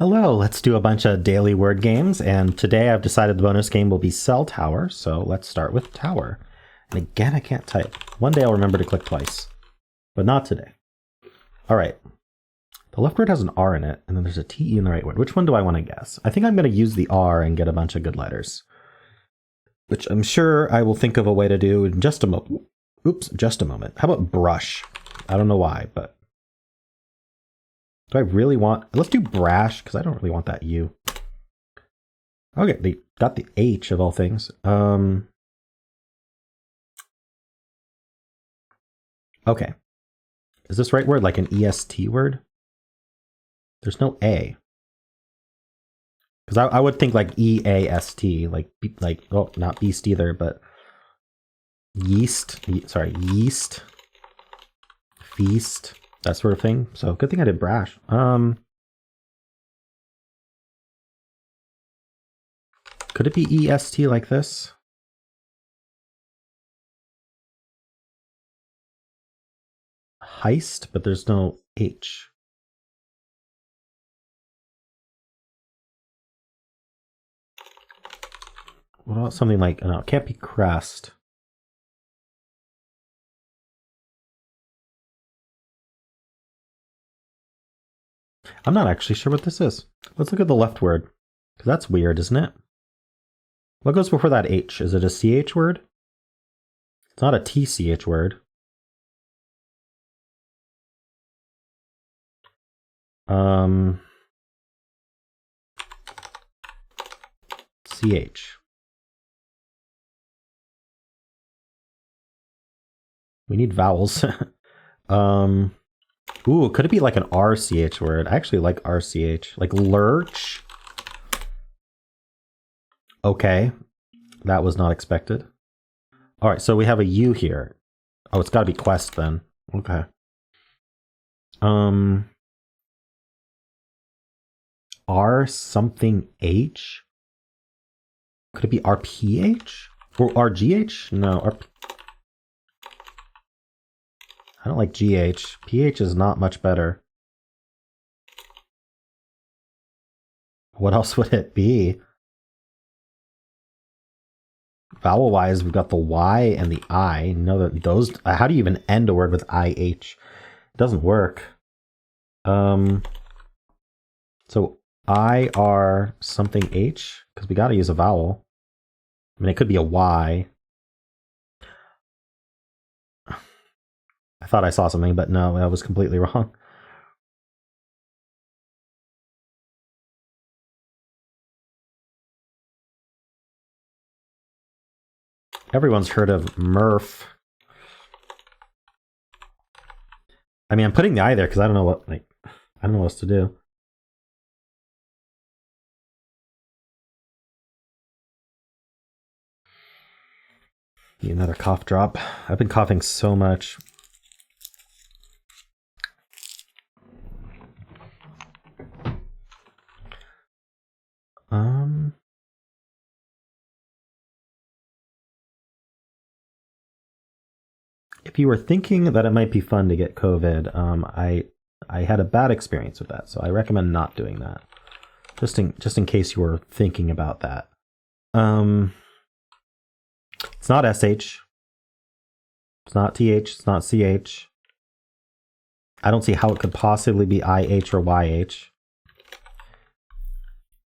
Hello, let's do a bunch of daily word games, and today I've decided the bonus game will be Cell Tower, so let's start with Tower. And again, I can't type. One day I'll remember to click twice, but not today. All right. The left word has an R in it, and then there's a TE in the right word. Which one do I want to guess? I think I'm going to use the R and get a bunch of good letters, which I'm sure I will think of a way to do in just a moment. Oops, just a moment. How about brush? I don't know why, but do I really want... Let's do brash, because I don't really want that U. Okay, they got the H of all things. Okay. Is this right word like an EST word? There's no A. Because I would think like EAST, like, oh, not beast either, but yeast, sorry, yeast, feast, that sort of thing. So good thing I did brash. Could it be EST like this? Heist, but there's no H. What about something like, no, it can't be crest. I'm not actually sure what this is. Let's look at the left word, because that's weird, isn't it? What goes before that H? Is it a CH word? It's not a TCH word. CH. We need vowels. Ooh, could it be like an RCH word? I actually like RCH. Like lurch. Okay. That was not expected. All right, so we have a U here. Oh, it's got to be quest then. Okay. R something H? Could it be RPH? Or RGH? No, I don't like GH. PH is not much better. What else would it be? Vowel-wise, we've got the Y and the I. Know that those... How do you even end a word with IH? It doesn't work. So IR something H, because we got to use a vowel. I mean, it could be a Y. I thought I saw something, but no, I was completely wrong. Everyone's heard of Murph. I mean, I'm putting the I there because I don't know what, like, I don't know what else to do. Need another cough drop. I've been coughing so much. If you were thinking that it might be fun to get COVID, I had a bad experience with that, so I recommend not doing that. Just in case you were thinking about that. It's not SH. It's not TH. It's not CH. I don't see how it could possibly be IH or YH.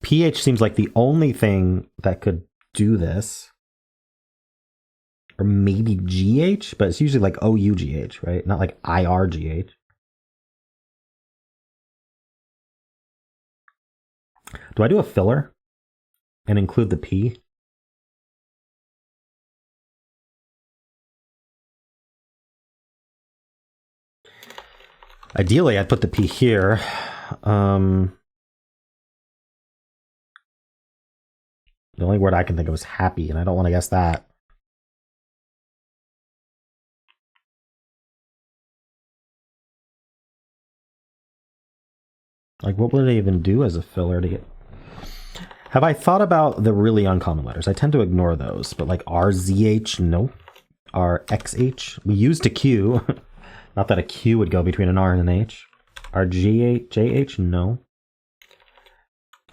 PH seems like the only thing that could do this. Or maybe GH, but it's usually like OUGH, right? Not like IRGH. Do I do a filler and include the P? Ideally, I'd put the P here. The only word I can think of is happy, and I don't want to guess that. Like, what would I even do as a filler to get... Have I thought about the really uncommon letters? I tend to ignore those, but like RZH, no. RXH, we used a Q. Not that a Q would go between an R and an H. RGH, JH, no.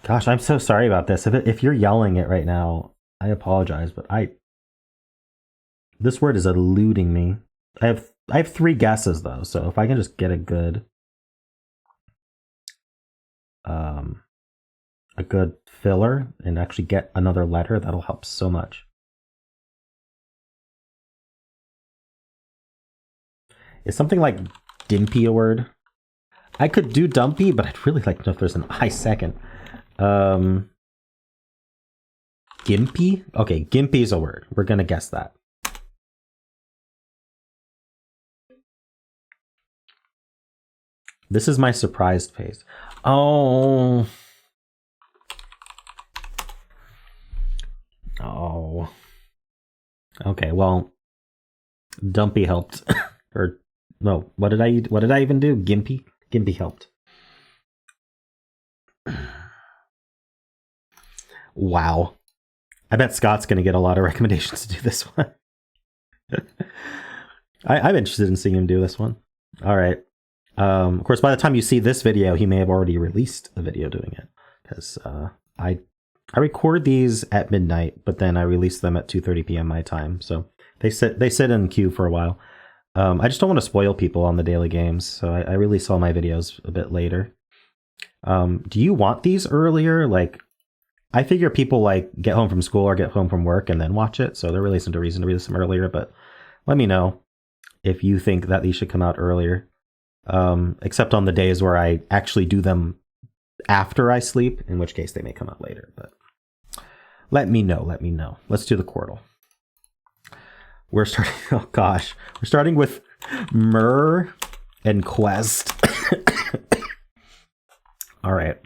Gosh, I'm so sorry about this. If you're yelling it right now, I apologize, but this word is eluding me. I have 3 guesses though, so if I can just get a good filler and actually get another letter, that'll help so much. Is something like dimpy a word? I could do dumpy, but I'd really like to know if there's an I second. Gimpy? Okay, gimpy is a word. We're gonna guess that. This is my surprised face. Oh. Oh. Okay, well, dumpy helped. Or no, what did I even do? Gimpy? Gimpy helped. Wow. I bet Scott's going to get a lot of recommendations to do this one. I'm interested in seeing him do this one. All right. Of course, by the time you see this video, he may have already released a video doing it. Because I record these at midnight, but then I release them at 2:30 p.m. my time. So they sit in queue for a while. I just don't want to spoil people on the daily games, so I release all my videos a bit later. Do you want these earlier? Like, I figure people like get home from school or get home from work and then watch it, so there really isn't a reason to release them earlier, but let me know if you think that these should come out earlier. Except on the days where I actually do them after I sleep, in which case they may come out later, but let me know. Let's do the Quordle. We're starting, oh gosh, we're starting with Myrrh and Quest. All right.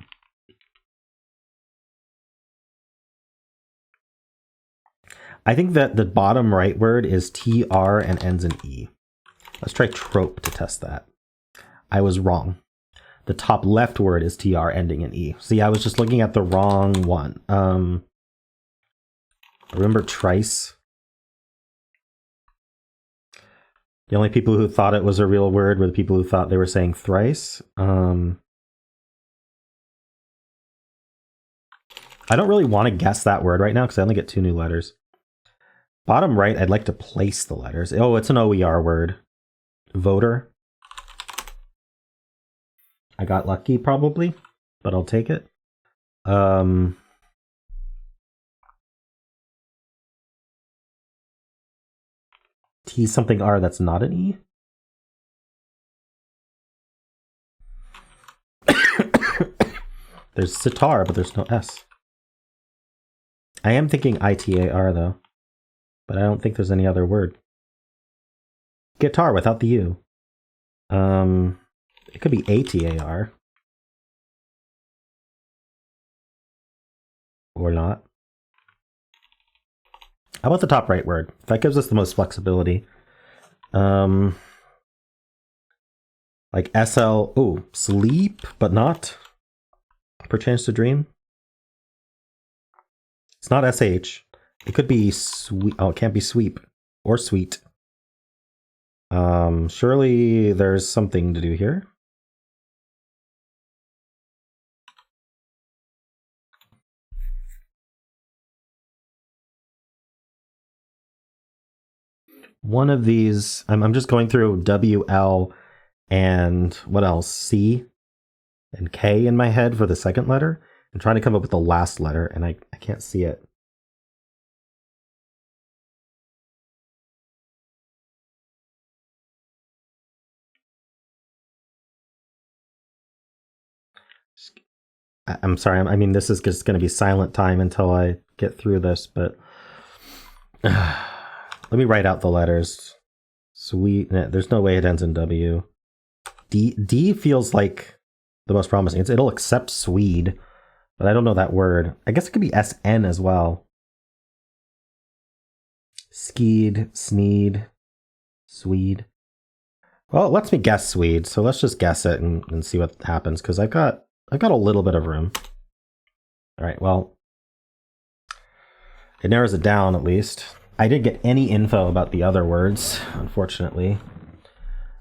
I think that the bottom right word is TR and ends in E. Let's try trope to test that. I was wrong. The top left word is TR ending in E. See, I was just looking at the wrong one. Remember trice? The only people who thought it was a real word were the people who thought they were saying thrice. I don't really want to guess that word right now because I only get 2 new letters. Bottom right, I'd like to place the letters. Oh, it's an OER word. Voter. I got lucky probably, but I'll take it. T something R that's not an E. There's sitar, but there's no S. I am thinking ITAR though, but I don't think there's any other word. Guitar without the U. It could be ATAR. Or not. How about the top right word? That gives us the most flexibility. Like SL, oh, sleep, but not perchance to dream. It's not SH. It could be sweet. Oh, it can't be sweep or sweet. Surely there's something to do here. One of these, I'm just going through WL and what else? C and K in my head for the second letter. I'm trying to come up with the last letter and I can't see it. I'm sorry, I mean, this is just going to be silent time until I get through this, but let me write out the letters. Sweet, there's no way it ends in W. D feels like the most promising. It'll accept Swede, but I don't know that word. I guess it could be SN as well. Skeed, Sneed, Swede. Well, it lets me guess Swede, so let's just guess it and see what happens, because I've got a little bit of room. All right, well, it narrows it down at least. I didn't get any info about the other words, unfortunately.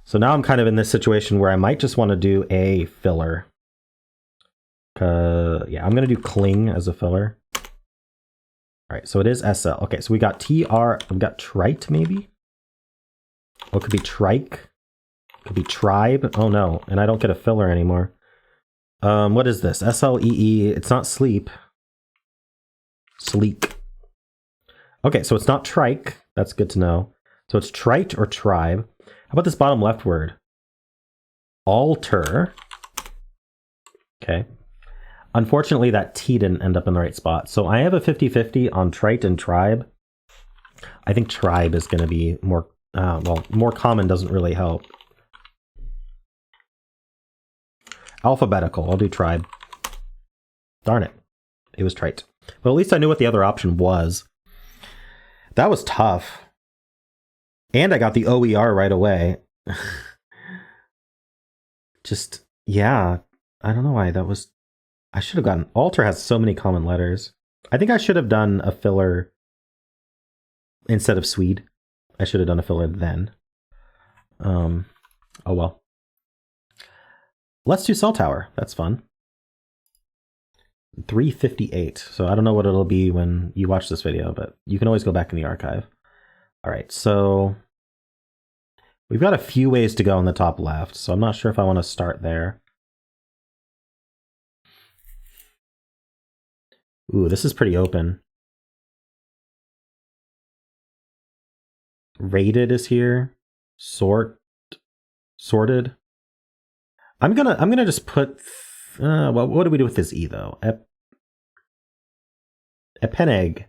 So now I'm kind of in this situation where I might just want to do a filler. Yeah, I'm gonna do cling as a filler. All right, so it is SL. Okay, so we got TR, we got trite maybe? Oh, it could be trike. Could be tribe. Oh no, and I don't get a filler anymore. What is this? SLEE. It's not sleep. Sleek. Okay, so it's not trike. That's good to know. So it's trite or tribe. How about this bottom left word? Alter. Okay. Unfortunately, that T didn't end up in the right spot. So I have a 50-50 on trite and tribe. I think tribe is going to be more, well, more common doesn't really help. Alphabetical. I'll do tribe. Darn it. It was trite. Well, at least I knew what the other option was. That was tough. And I got the OER right away. Just, yeah. I don't know why that was... I should have gotten... Alter has so many common letters. I think I should have done a filler instead of Swede. I should have done a filler then. Oh well. Let's do cell tower. That's fun. 358. So I don't know what it'll be when you watch this video, but you can always go back in the archive. All right, so we've got a few ways to go on the top left, so I'm not sure if I want to start there. Ooh, this is pretty open. Rated is here. Sorted. I'm gonna just put. Well, what do we do with this E though? Epeneg.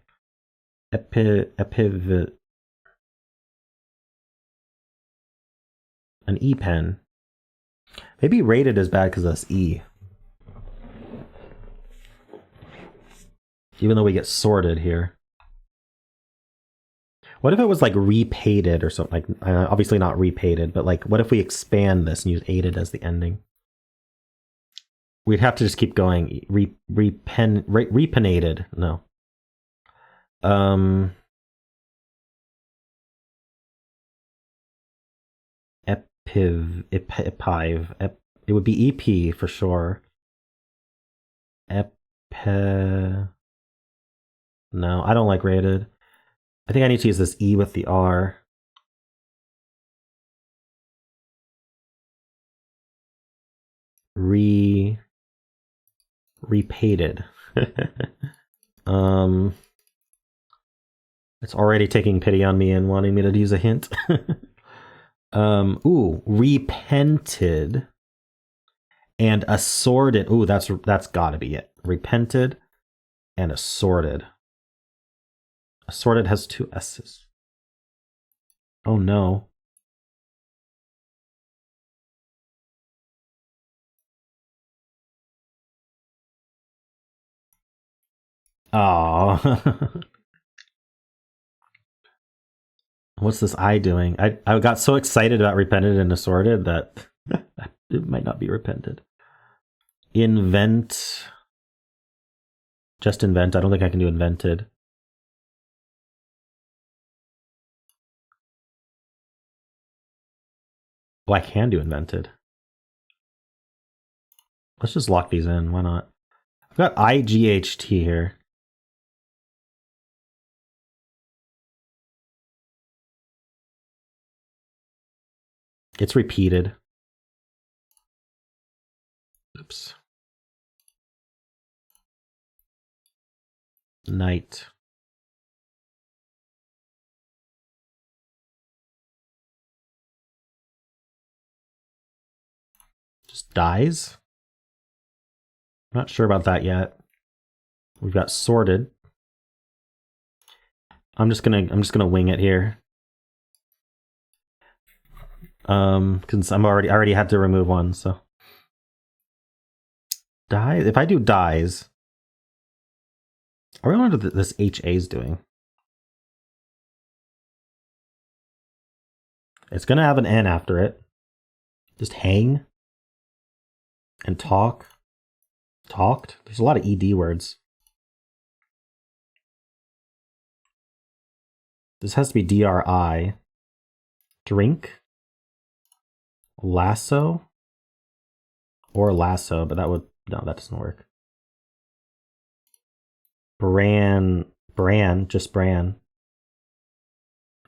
Epiv. An E pen. Maybe rated is bad because that's E. Even though we get sorted here. What if it was like repated or something? Like, obviously not repated, but like, what if we expand this and use aided as the ending? We'd have to just keep going. Repenated. No. Epive. It would be EP for sure. No, I don't like rated. I think I need to use this E with the R. Repated. It's already taking pity on me and wanting me to use a hint. Ooh, repented and assorted. Ooh, that's gotta be it. Repented and assorted. Assorted has 2 S's. Oh no. Oh. What's this I doing? I got so excited about repented and assorted that it might not be repented. Invent. Just invent. I don't think I can do invented. Oh, I can do invented. Let's just lock these in. Why not? I've got IGHT here. It's repeated. Oops. Night. Just dies. I'm not sure about that yet. We've got sorted. I'm just gonna wing it here. Because I already had to remove one, so. Die. If I do dies, I really wonder what this HA is doing. It's gonna have an N after it. Just hang and talk. Talked. There's a lot of ED words. This has to be DRI. Drink. Lasso. Or lasso, but that would... No, that doesn't work. just bran.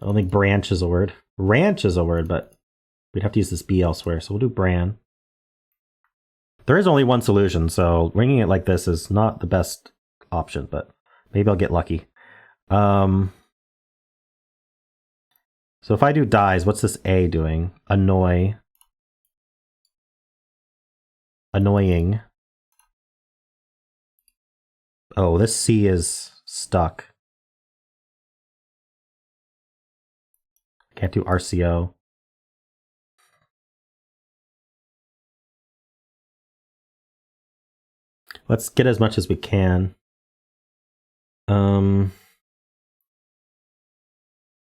I don't think branch is a word. Ranch is a word, but we'd have to use this B elsewhere, so we'll do bran. There is only one solution, so winging it like this is not the best option, but maybe I'll get lucky. So if I do dies, what's this A doing? Annoy. Annoying. Oh, this C is stuck. Can't do RCO. Let's get as much as we can.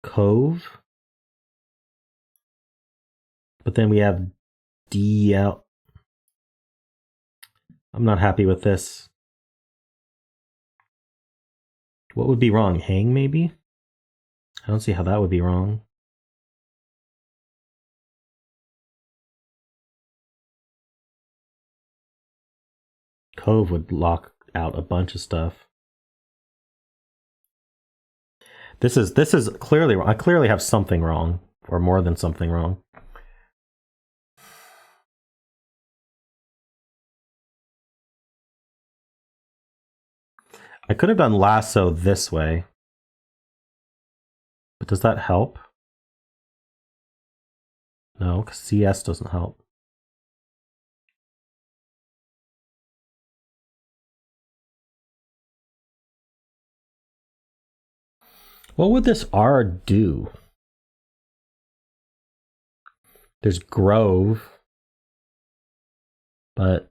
Cove. But then we have DL. I'm not happy with this. What would be wrong? Hang, maybe? I don't see how that would be wrong. Cove would lock out a bunch of stuff. This is clearly wrong. I clearly have something wrong, or more than something wrong. I could have done lasso this way. But does that help? No, because CS doesn't help. What would this R do? There's Grove, but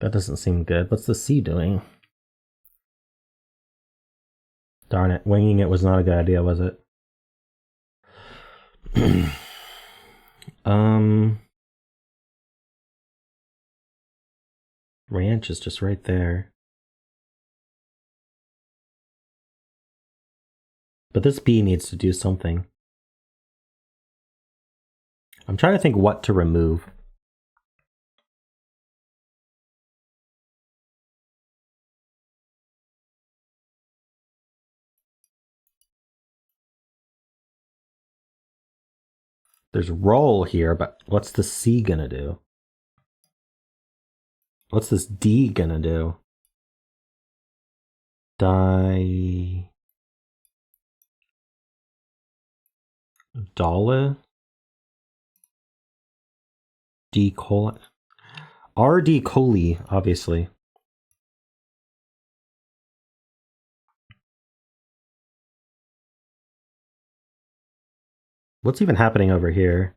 that doesn't seem good. What's the C doing? Darn it, winging it was not a good idea, was it? Ranch is just right there. But this B needs to do something. I'm trying to think what to remove. There's roll here, but what's the C gonna do? What's this D gonna do? Die. Dole? D colon. RD coli, obviously. What's even happening over here?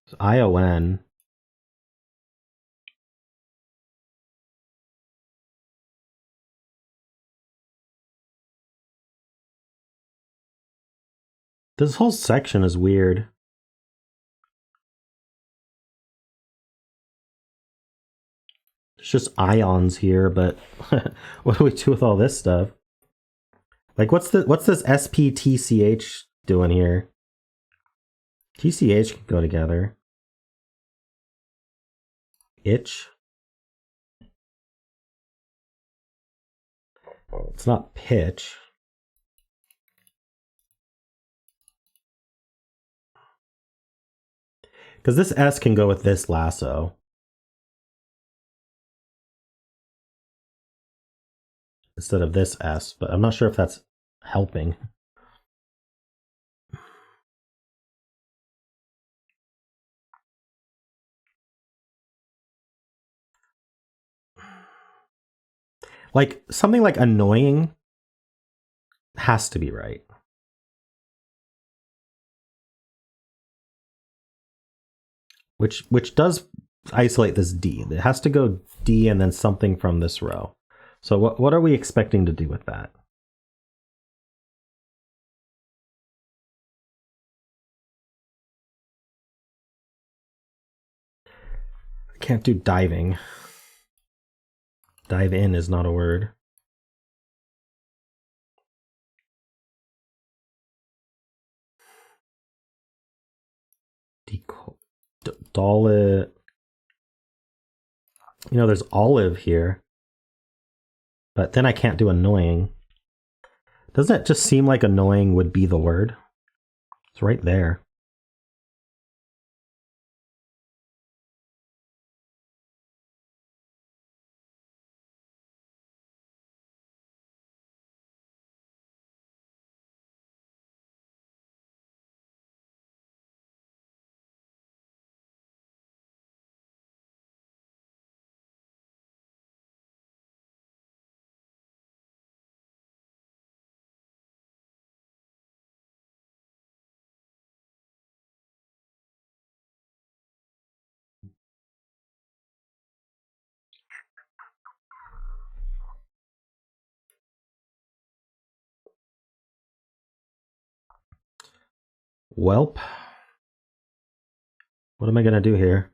It's ION. This whole section is weird. There's just ions here, but what do we do with all this stuff? Like, what's this SPTCH doing here? TCH can go together. Itch. It's not pitch. Because this S can go with this lasso. Instead of this S, but I'm not sure if that's helping. Like, something like annoying has to be right. Which does isolate this D. It has to go D and then something from this row. So what are we expecting to do with that? I can't do diving. Dive in is not a word. Dordle. You know, there's olive here. But then I can't do annoying. Doesn't it just seem like annoying would be the word? It's right there. Welp. What am I going to do here?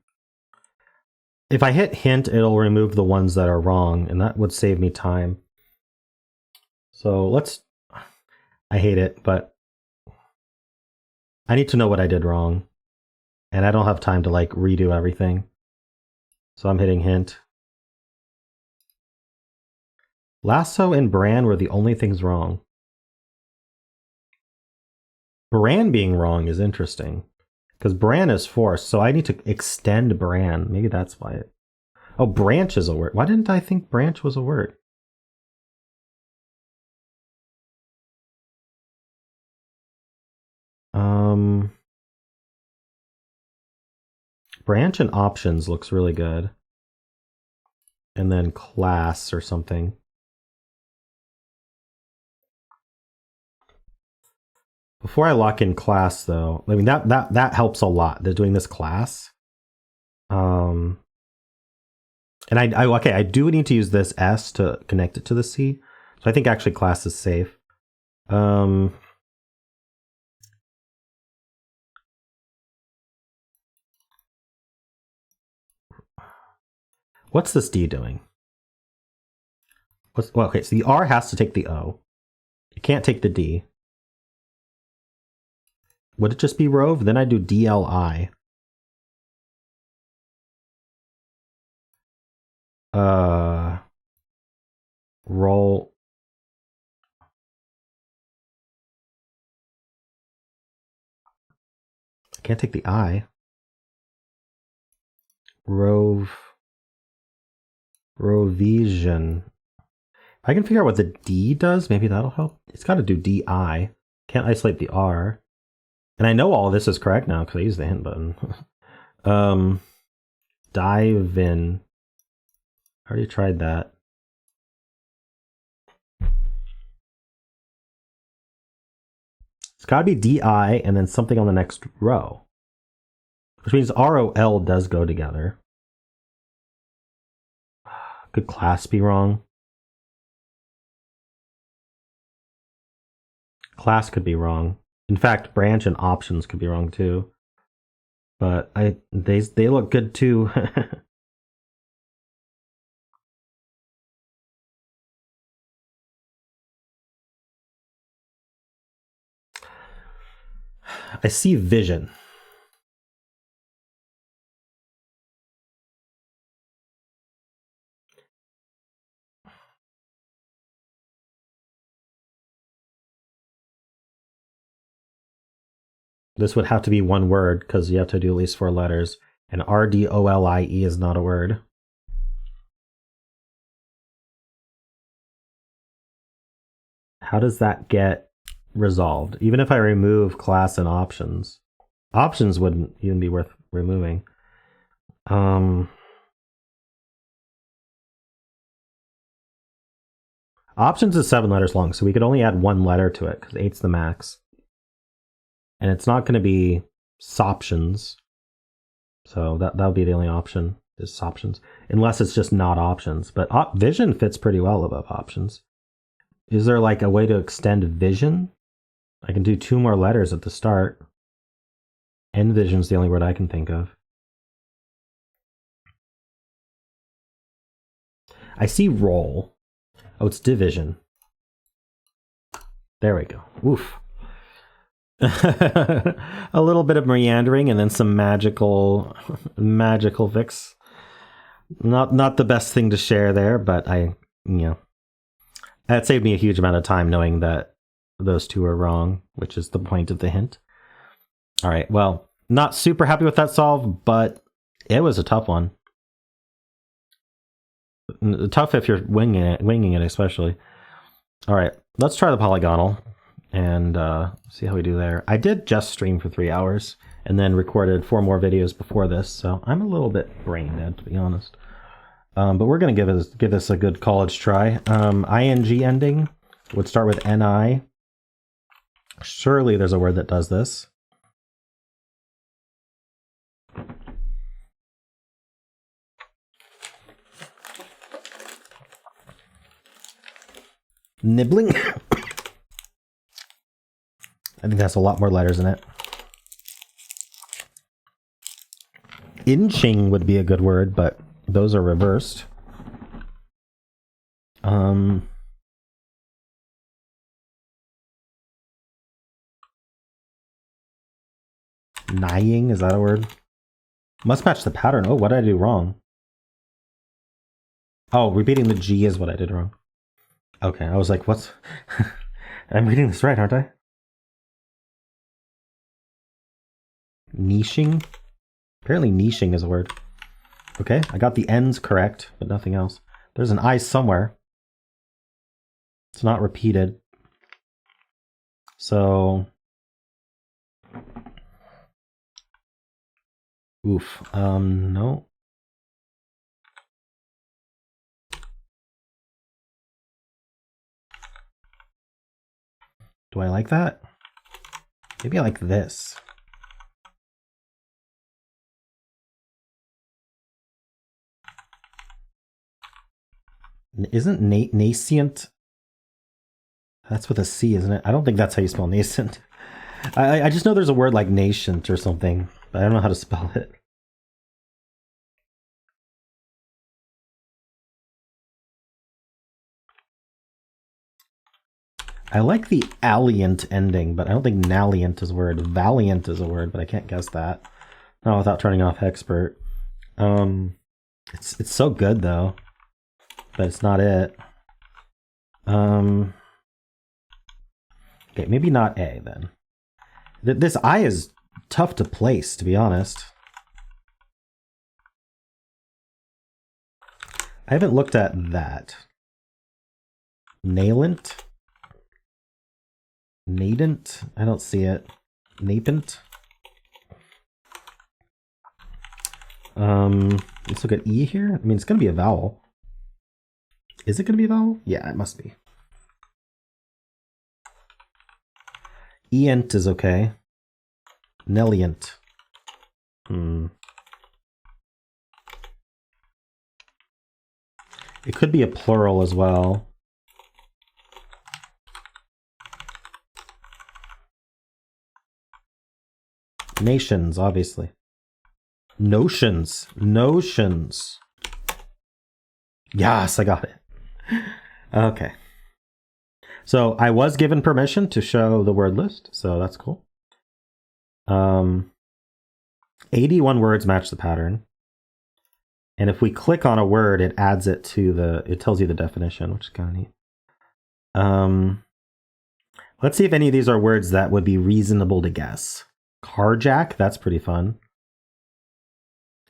If I hit hint, it'll remove the ones that are wrong, and that would save me time. So let's... I hate it, but I need to know what I did wrong. And I don't have time to like redo everything. So I'm hitting hint. Lasso and Bran were the only things wrong. Bran being wrong is interesting. Because Bran is forced, so I need to extend Bran. Maybe that's why it... Oh, branch is a word. Why didn't I think branch was a word? Branch and options looks really good. And then class or something. Before I lock in class, though, I mean that helps a lot. They're doing this class, and I do need to use this S to connect it to the C. So I think actually class is safe. What's this D doing? Well, okay, so the R has to take the O. You can't take the D. Would it just be Rove? Then I do DLI. Roll. I can't take the I. Rove. Rovision. If I can figure out what the D does, maybe that'll help. It's got to do DI. Can't isolate the R. And I know all of this is correct now because I used the hint button. Dive in. I already tried that. It's got to be DI and then something on the next row. Which means ROL does go together. Could class be wrong? Class could be wrong. In fact, branch and options could be wrong too. But they look good too. I see vision. This would have to be one word because you have to do at least 4 letters. And RDOLIE is not a word. How does that get resolved? Even if I remove class and options. Options wouldn't even be worth removing. Options is 7 letters long, so we could only add 1 letter to it because 8's the max. And it's not going to be soptions. So that would be the only option, is soptions. Unless it's just not options. But vision fits pretty well above options. Is there like a way to extend vision? I can do 2 more letters at the start. Envision's the only word I can think of. I see roll. Oh, it's division. There we go. Oof. A little bit of meandering and then some magical fix. Not the best thing to share there, but that saved me a huge amount of time knowing that those two are wrong, which is the point of the hint. All right, well, not super happy with that solve, but it was a tough one. Tough if you're winging it especially. All right, let's try the polygonal and see how we do there. I did just stream for 3 hours and then recorded 4 more videos before this, so I'm a little bit brain dead, to be honest. But we're going to give this a good college try. ing ending would start with ni. Surely there's a word that does this. Nibbling. I think that's a lot more letters in it. Inching would be a good word, but those are reversed. Nighying, is that a word? Must match the pattern. Oh, what did I do wrong? Oh, repeating the G is what I did wrong. Okay, I was like, what's... I'm reading this right, aren't I? Niching? Apparently niching is a word. Okay, I got the ends correct, but nothing else. There's an I somewhere. It's not repeated. So... Oof. No. Do I like that? Maybe I like this. Isn't nascent? That's with a C, isn't it? I don't think that's how you spell nascent. I just know there's a word like nascent or something, but I don't know how to spell it. I like the alliant ending, but I don't think nalliant is a word. Valiant is a word, but I can't guess that. Not without turning off expert. It's so good though, but it's not it. Okay, maybe not A then. This I is tough to place, to be honest. I haven't looked at that. Nailant? Nadent? I don't see it. Napent? Let's look at E here. I mean, it's going to be a vowel. Is it going to be a vowel? Yeah, it must be. Eent is okay. Nellient. It could be a plural as well. Nations, obviously. Notions. Notions. Yes, I got it. Okay. So I was given permission to show the word list, so that's cool. 81 words match the pattern. And if we click on a word, it adds it to it tells you the definition, which is kind of neat. Let's see if any of these are words that would be reasonable to guess. Carjack, that's pretty fun.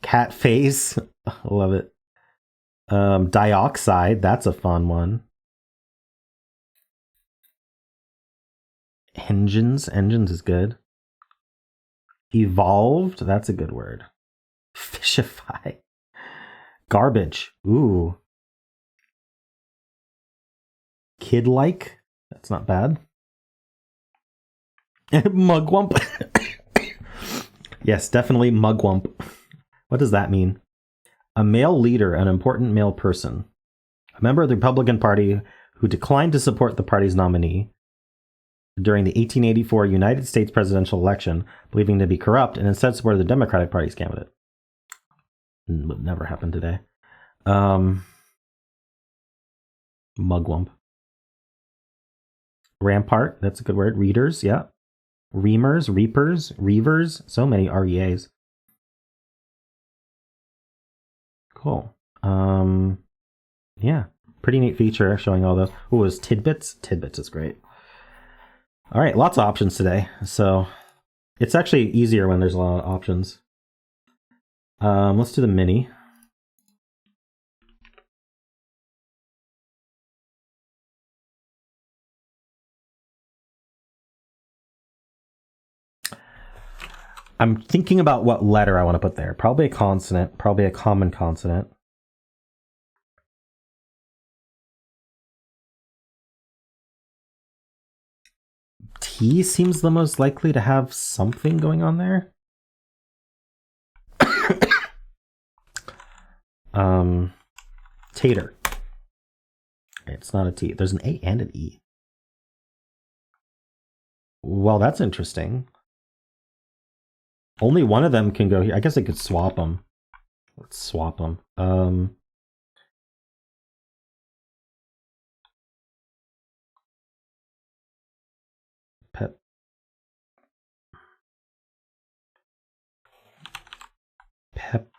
Cat face, I love it. Dioxide, that's a fun one. Engines is good. Evolved, that's a good word. Fishify. Garbage, ooh. Kid-like, that's not bad. Mugwump. Yes, definitely mugwump. What does that mean? A male leader, an important male person. A member of the Republican Party who declined to support the party's nominee during the 1884 United States presidential election, believing to be corrupt, and instead supported the Democratic Party's candidate. Would never happen today. Mugwump. Rampart, that's a good word. Readers, yeah. Reamers, reapers, reavers. So many REAs. Cool. Yeah, pretty neat feature showing all those. Oh, it was tidbits. Tidbits is great. All right, lots of options today. So it's actually easier when there's a lot of options. Let's do the mini. I'm thinking about what letter I want to put there. Probably a consonant, probably a common consonant. T seems the most likely to have something going on there. Tater. It's not a T. There's an A and an E. Well, that's interesting. Only one of them can go here. I guess I could swap them. Let's swap them.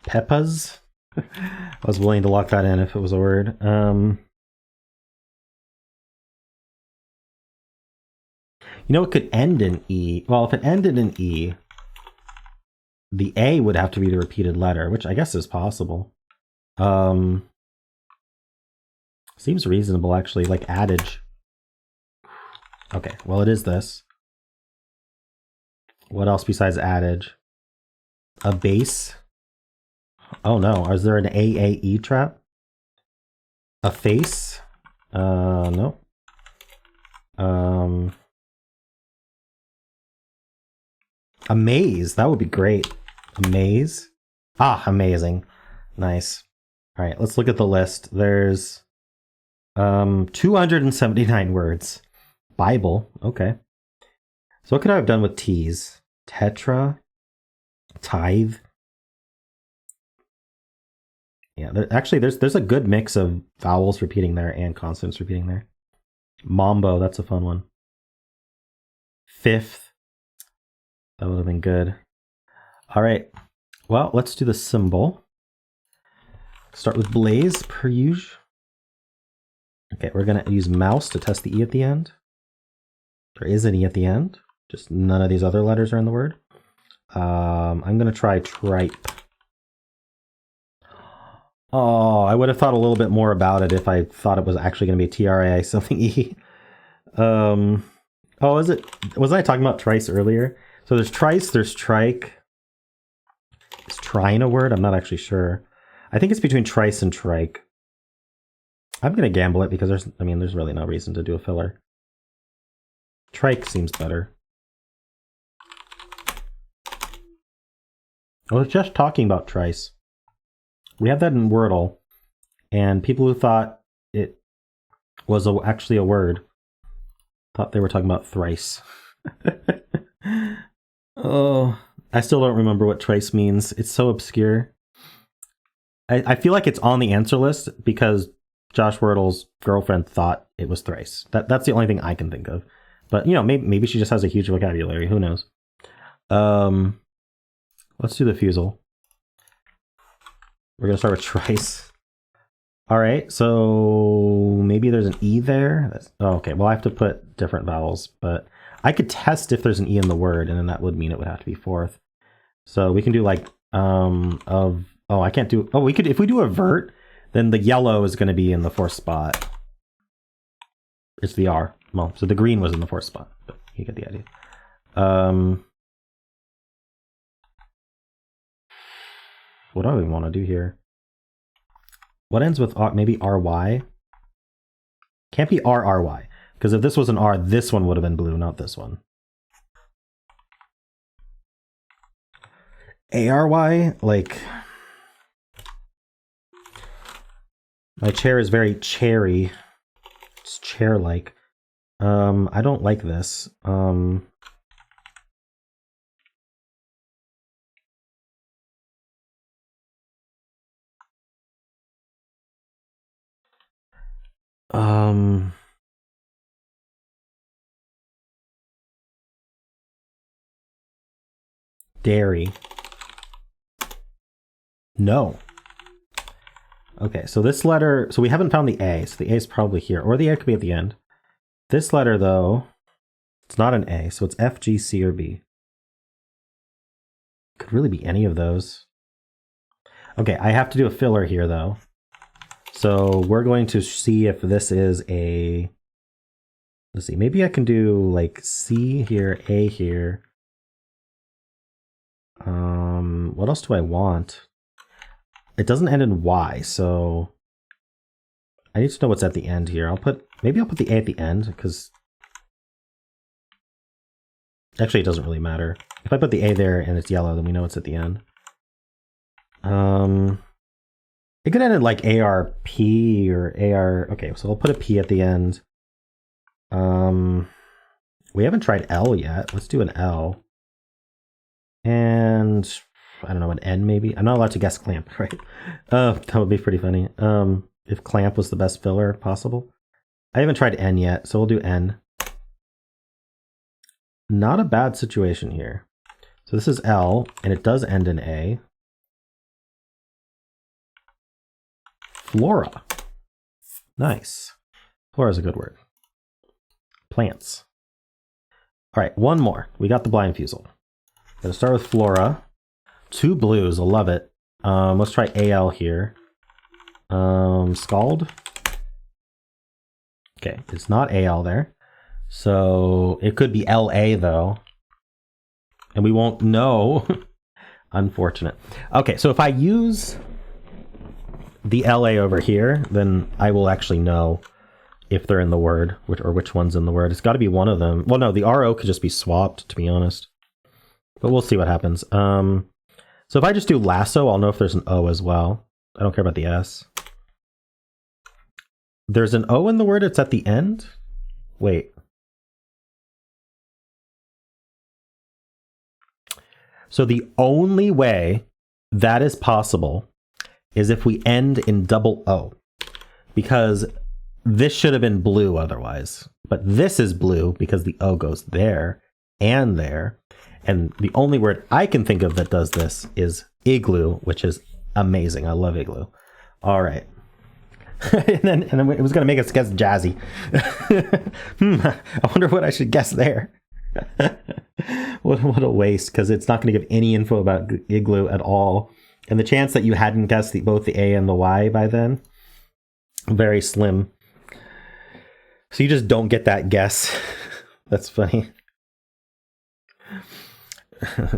Peppas? I was willing to lock that in if it was a word. You know, it could end in E. Well, if it ended in E, the A would have to be the repeated letter, which I guess is possible. Seems reasonable, actually, like adage. Okay, well, it is this. What else besides adage? A base? Oh no, is there an AAE trap? A face? No. A maze, that would be great. A maze? Ah, amazing. Nice. All right, let's look at the list. There's 279 words. Bible, okay. So what could I have done with T's? Tetra? Tithe? Yeah, actually, there's a good mix of vowels repeating there and consonants repeating there. Mambo, that's a fun one. Fifth, that would have been good. All right, well, let's do the symbol. Start with Blaze, per usual. Okay, we're gonna use mouse to test the E at the end. There is an E at the end, just none of these other letters are in the word. I'm gonna try tripe. Oh, I would have thought a little bit more about it if I thought it was actually going to be TRA something E. Oh, is it? Wasn't I talking about trice earlier? So there's trice, there's trike. Is trine a word? I'm not actually sure. I think it's between trice and trike. I'm going to gamble it because there's really no reason to do a filler. Trike seems better. I was just talking about trice. We have that in Wordle, and people who thought it was actually a word thought they were talking about thrice. Oh, I still don't remember what trice means. It's so obscure. I feel like it's on the answer list because Josh Wordle's girlfriend thought it was thrice. That's the only thing I can think of. But, you know, maybe she just has a huge vocabulary. Who knows? Let's do the Fusele. We're going to start with trice. All right, so maybe there's an E there. Okay, well, I have to put different vowels, but I could test if there's an E in the word, and then that would mean it would have to be fourth. So we can do like, I can't do, we could, if we do avert, then the yellow is going to be in the fourth spot. It's the R. Well, so the green was in the fourth spot, but you get the idea. What do we want to do here? What ends with R? Maybe RY? Can't be RRY, because if this was an R, this one would have been blue, not this one. ARY? Like, my chair is very cherry. It's chair-like. I don't like this. Dairy. No. Okay, so this letter, so we haven't found the A, so the A is probably here, or the A could be at the end. This letter, though, it's not an A, so it's F, G, C, or B. Could really be any of those. Okay, I have to do a filler here, though. So we're going to see if this is a... Let's see, maybe I can do like C here, A here. What else do I want? It doesn't end in Y, so I need to know what's at the end here. Maybe I'll put the A at the end, because actually it doesn't really matter. If I put the A there and it's yellow, then we know it's at the end. It could end in like ARP or AR. Okay, so I'll put a P at the end. We haven't tried L yet. Let's do an L. And I don't know, an N maybe? I'm not allowed to guess clamp, right? That would be pretty funny. If clamp was the best filler possible. I haven't tried N yet, so we'll do N. Not a bad situation here. So this is L, and it does end in A. Flora. Nice. Flora is a good word. Plants. All right, one more. We got the blind fusel. Gonna start with Flora. 2 blues, I love it. Let's try AL here. Scald. Okay, it's not AL there. So it could be LA though. And we won't know. Unfortunate. Okay, so if I use the LA over here, then I will actually know if they're in the word, or which one's in the word. It's got to be one of them. Well, no, the RO could just be swapped, to be honest. But we'll see what happens. So if I just do lasso, I'll know if there's an O as well. I don't care about the S. There's an O in the word, it's at the end? Wait. So the only way that is possible is if we end in double O. Because this should have been blue otherwise. But this is blue because the O goes there and there. And the only word I can think of that does this is igloo, which is amazing. I love igloo. All right. and then it was going to make us guess jazzy. I wonder what I should guess there. What a waste, because it's not going to give any info about igloo at all. And the chance that you hadn't guessed both the A and the Y by then, very slim. So you just don't get that guess. That's funny.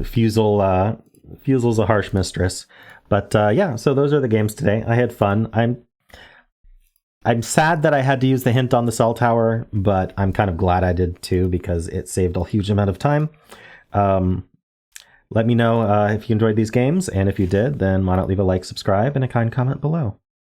Fusel's a harsh mistress. But yeah, so those are the games today. I had fun. I'm sad that I had to use the hint on the cell tower, but I'm kind of glad I did too, because it saved a huge amount of time. Let me know if you enjoyed these games, and if you did, then why not leave a like, subscribe, and a kind comment below.